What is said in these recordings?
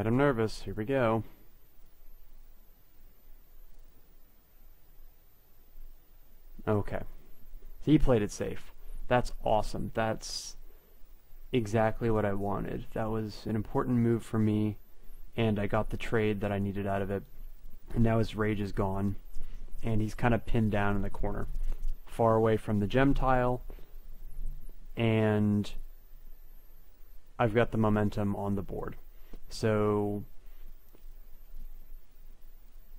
Alright, I'm nervous. Here we go. Okay. So he played it safe. That's awesome. That's exactly what I wanted. That was an important move for me, and I got the trade that I needed out of it. And now his rage is gone, and he's kind of pinned down in the corner, far away from the gem tile, and I've got the momentum on the board. So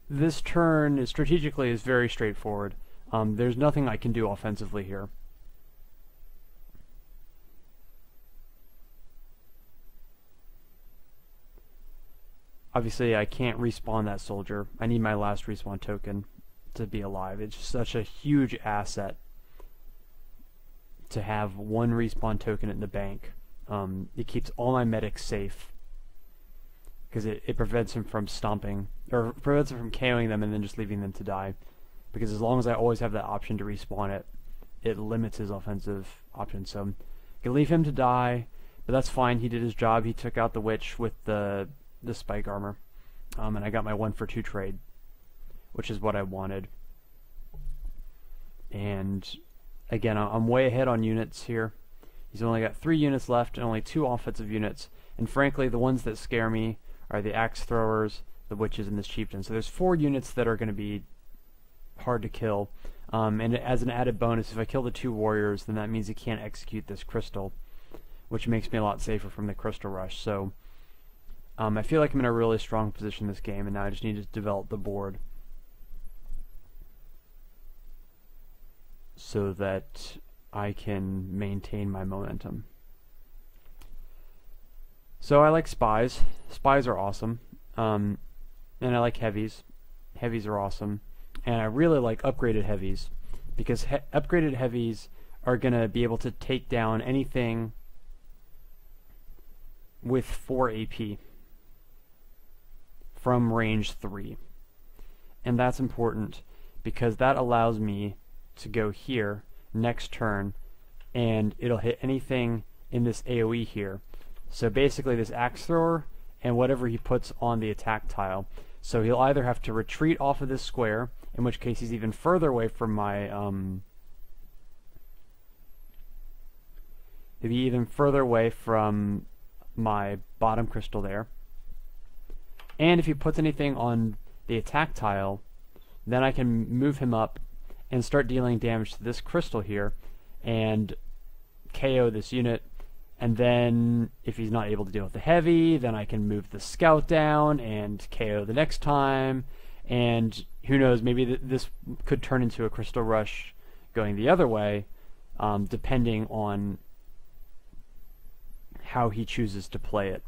this turn is strategically is very straightforward. There's nothing I can do offensively here. Obviously I can't respawn that soldier. I need my last respawn token to be alive. It's such a huge asset to have one respawn token in the bank. It keeps all my medics safe because it prevents him from stomping, or prevents him from KOing them and then just leaving them to die. Because as long as I always have that option to respawn it, it limits his offensive options. So I can leave him to die, but that's fine. He did his job. He took out the witch with the spike armor, and I got my 1-for-2 trade, which is what I wanted. And again, I'm way ahead on units here. He's only got 3 units left and only 2 offensive units, and frankly the ones that scare me are the axe throwers, the witches, and this chieftain. So there's 4 units that are going to be hard to kill, and as an added bonus, if I kill the 2 warriors, then that means he can't execute this crystal, which makes me a lot safer from the crystal rush. So I feel like I'm in a really strong position this game, and now I just need to develop the board so that I can maintain my momentum. So I like spies. Spies are awesome, and I like heavies. Heavies are awesome. And I really like upgraded heavies, because upgraded heavies are going to be able to take down anything with 4 AP from range 3. And that's important because that allows me to go here next turn and it'll hit anything in this AoE here. So basically this axe thrower and whatever he puts on the attack tile. So he'll either have to retreat off of this square, in which case he's even further away from my he'll be even further away from my bottom crystal there. And if he puts anything on the attack tile, then I can move him up and start dealing damage to this crystal here and KO this unit. And then if he's not able to deal with the heavy, then I can move the scout down and KO the next time. And who knows, maybe this could turn into a crystal rush going the other way, depending on how he chooses to play it.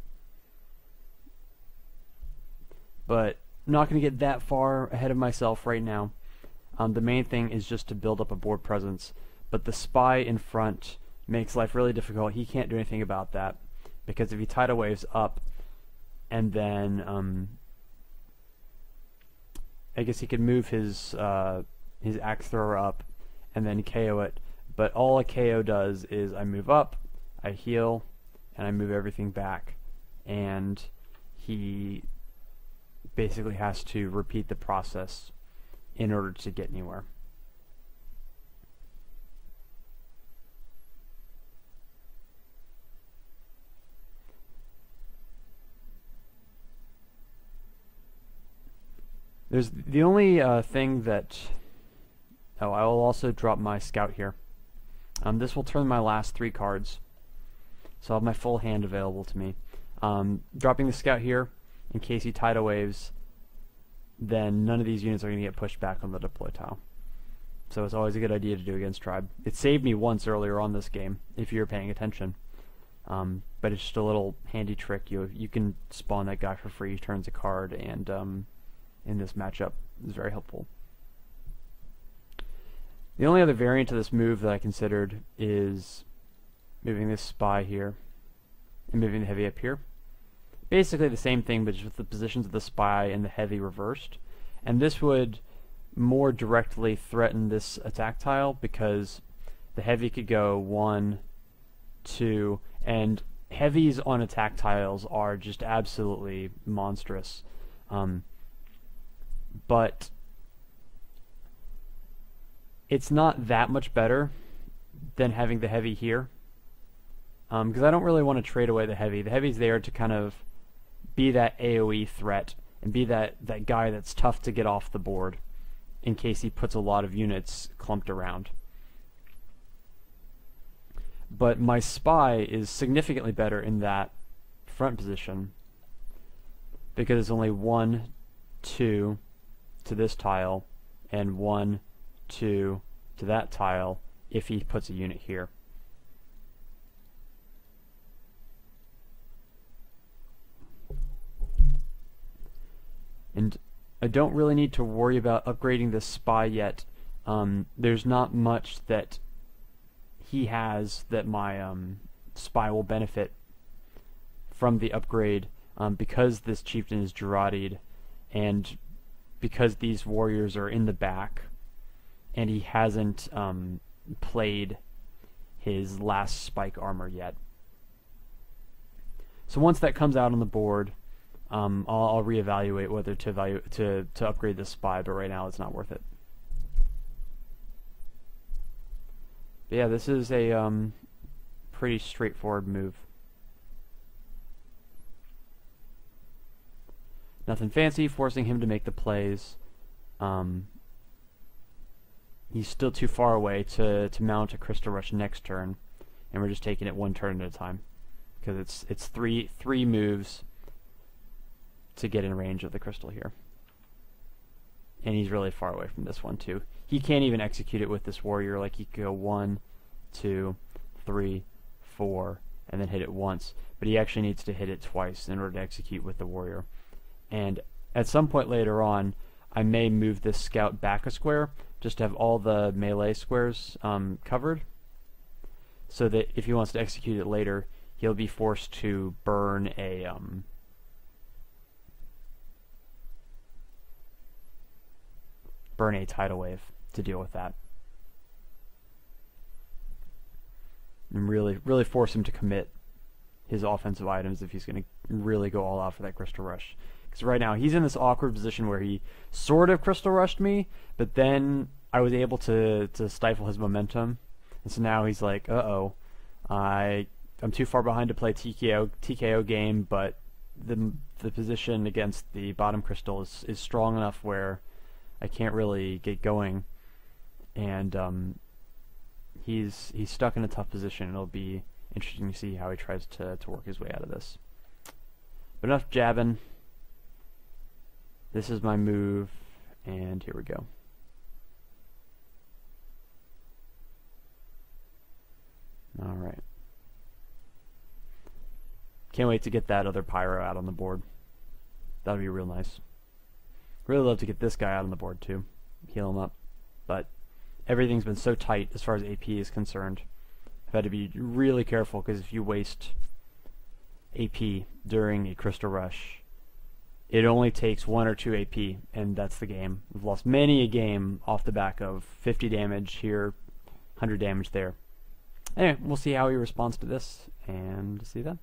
But I'm not going to get that far ahead of myself right now. The main thing is just to build up a board presence. But the spy in front makes life really difficult. He can't do anything about that, because if he tidal waves up and then I guess he could move his axe thrower up and then KO it, but all a KO does is I move up, I heal, and I move everything back, and he basically has to repeat the process in order to get anywhere. There's the only thing that... Oh, I will also drop my scout here. This will turn my last 3 cards, so I'll have my full hand available to me. Dropping the scout here, in case he tidal waves, then none of these units are going to get pushed back on the deploy tile. So it's always a good idea to do against Tribe. It saved me once earlier on this game, if you're paying attention. But it's just a little handy trick. You can spawn that guy for free, he turns a card, and in this matchup is very helpful. The only other variant of this move that I considered is moving this spy here and moving the heavy up here. Basically the same thing, but just with the positions of the spy and the heavy reversed. And this would more directly threaten this attack tile, because the heavy could go 1, 2, and heavies on attack tiles are just absolutely monstrous. But it's not that much better than having the heavy here, because I don't really want to trade away the heavy. The heavy's there to kind of be that AoE threat and be that guy that's tough to get off the board in case he puts a lot of units clumped around. But my spy is significantly better in that front position because it's only 1, 2 to this tile and 1, 2 to that tile if he puts a unit here. And I don't really need to worry about upgrading this spy yet. There's not much that he has that my spy will benefit from the upgrade, because this chieftain is Gerardied and because these warriors are in the back and he hasn't played his last spike armor yet. So once that comes out on the board, I'll reevaluate whether to upgrade this spy, but right now it's not worth it. But yeah, this is a pretty straightforward move. Nothing fancy, forcing him to make the plays. He's still too far away to mount a Crystal Rush next turn, and we're just taking it one turn at a time because it's three moves to get in range of the crystal here. And he's really far away from this one too. He can't even execute it with this warrior. Like he could go 1, 2, 3, 4, and then hit it once. But he actually needs to hit it twice in order to execute with the warrior. And at some point later on, I may move this scout back a square just to have all the melee squares covered, so that if he wants to execute it later, he'll be forced to burn a tidal wave to deal with that, and really force him to commit his offensive items if he's going to really go all out for that Crystal Rush. Because right now he's in this awkward position where he sort of Crystal Rushed me, but then I was able to stifle his momentum, and so now he's like, uh-oh, I'm too far behind to play TKO game, but the position against the bottom crystal is strong enough where I can't really get going, and he's stuck in a tough position. It'll be interesting to see how he tries to work his way out of this. But enough jabbing. This is my move, and here we go. Alright. Can't wait to get that other pyro out on the board. That'll be real nice. Really love to get this guy out on the board too. Heal him up. But everything's been so tight as far as AP is concerned. I've had to be really careful, because if you waste AP during a Crystal Rush, it only takes 1 or 2 AP, and that's the game. We've lost many a game off the back of 50 damage here, 100 damage there. Anyway, we'll see how he responds to this, and see you then.